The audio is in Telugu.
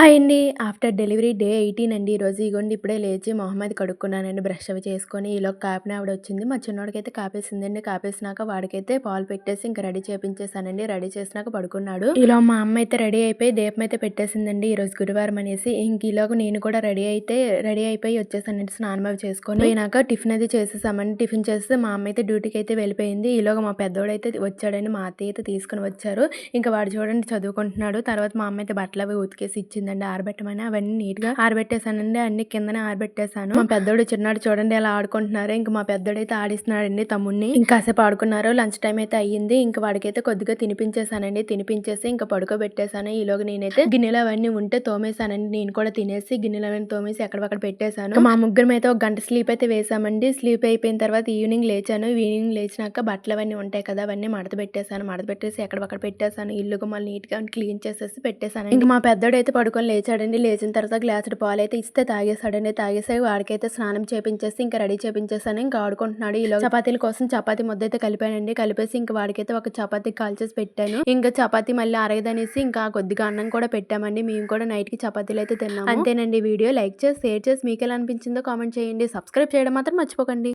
హాయ్ అండి. ఆఫ్టర్ డెలివరీ డే 18 అండి ఈరోజు. ఇగోండి ఇప్పుడే లేచి మొహం అది కడుక్కున్నానండి. బ్రష్ అవి చేసుకొని ఈలోపు కాపిన ఆవిడ వచ్చింది. మా చిన్నోడికైతే కాపేసిందండి. కాపేసినాక వాడికైతే పాలు పెట్టేసి ఇంక రెడీ చేపించేసానండి. రెడీ చేసినాక పడుకున్నాడు. ఈలో మా అమ్మ అయితే రెడీ అయిపోయి దీపం అయితే పెట్టేసిందండి. ఈరోజు గురువారం అనేసి. ఇంక ఈలోగా నేను కూడా రెడీ అయిపోయి వచ్చేసానండి. స్నానం అవి చేసుకొని పోయినాక టిఫిన్ అది చేసేసామండి. టిఫిన్ చేస్తే మా అమ్మ అయితే డ్యూటీకి అయితే వెళ్ళిపోయింది. ఈలోగా మా పెద్దోడైతే వచ్చాడండి. మా అత్తయ్య అయితే తీసుకుని వచ్చారు. ఇంకా వాడు చూడండి చదువుకుంటున్నాడు. తర్వాత మా అమ్మ అయితే బట్టలు అవి ఉతికేసి ఇచ్చిందండి ఆరబెట్టమని. అవన్నీ నీట్ గా ఆరబెట్టేసానండి. అన్ని కిందనే ఆరబెట్టేసాను. మా పెద్దోడు చిన్నాడు చూడండి ఎలా ఆడుకుంటున్నారు. ఇంకా మా పెద్దోడైతే ఆడిస్తున్నాడండి తమ్ముడిని. ఇంకాసేపు ఆడుకున్నారు. లంచ్ టైం అయితే అయ్యింది. ఇంకా వాడికైతే కొద్దిగా తినిపించేసానండి. తినిపించేసి ఇంకా పడుకోబెట్టేసాను. ఈలోగా నేనైతే గిన్నెలు అవన్నీ ఉంటే తోమేసానండి. నేను కూడా తినేసి గిన్నెలు అవన్నీ తోమేసి ఎక్కడక్కడ పెట్టేశాను. మా ముగ్గురం అయితే ఒక గంట స్లీప్ అయితే వేసామండి. స్లీప్ అయిపోయిన తర్వాత ఈవినింగ్ లేచాను. ఈవినింగ్ లేచినాక బట్టలు అవన్నీ ఉంటాయి కదా, అవన్నీ మడత పెట్టేశాను. మడత పెట్టేసి ఎక్కడక్కడ పెట్టేశాను. ఇల్లు మళ్ళీ నీట్ గా క్లీన్ చేసేసి పెట్టేశాను. ఇంకా మా పెద్దోడైతే పడుకొని లేచాడండి. లేచిన తర్వాత గ్లాసుడు పాలు అయితే ఇస్తే తాగేసాడండి. తాగేసి వాడికైతే స్నానం చేపించేసి ఇంకా రెడీ చేపించేసాను. ఇంకా ఆడుకుంటున్నాడు. ఇలా చపాతీల కోసం చపాతీ ముద్ద అయితే కలిపానండి. కలిపేసి ఇంకా వాడికైతే ఒక చపాతీ కాల్చేసి పెట్టాను. ఇంకా చపాతీ మళ్ళీ అరగదనేసి ఇంకా కొద్దిగా అన్నం కూడా పెట్టామండి. మేము కూడా నైట్ కి చపాతీలు అయితే తిన్నాము. అంతేనండి. వీడియో లైక్ చేసి షేర్ చేసి మీకు ఎలా అనిపించిందో కామెంట్ చేయండి. సబ్స్క్రైబ్ చేయడం మాత్రం మర్చిపోకండి.